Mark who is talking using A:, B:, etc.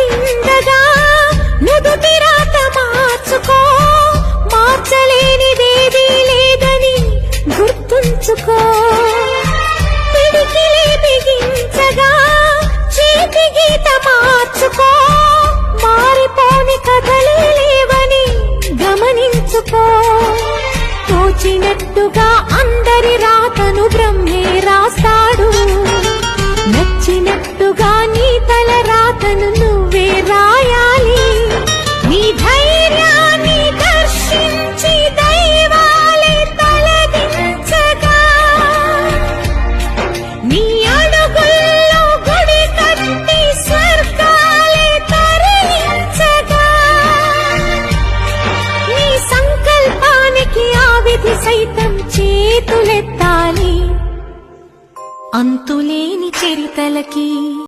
A: రాసిందగా నుదుటి రాత మార్చుకో, మార్చలేనిదేదీ లేదని గుర్తుంచుకో. పిడికిలి బిగించగా చేతి గీత మార్చుకో, మారిపోని కథలే లేవని గమనించుకో. తోచినట్టుగా అందరి రాతను బ్రహ్మే రాస్తాడు, నచ్చినట్టుగా నీ తల రాతను నువ్వే రాయాలి. నీ ధైర్యాన్ని దర్శించి దైవాలే తలదించగా, నీ అడుగుల్లో గుడి కట్టి స్వర్గాలే తరలించగా, నీ సంకల్పానికి ఆ విధి సైతం చేతులెత్తాలి. అంతులేని చరితలకి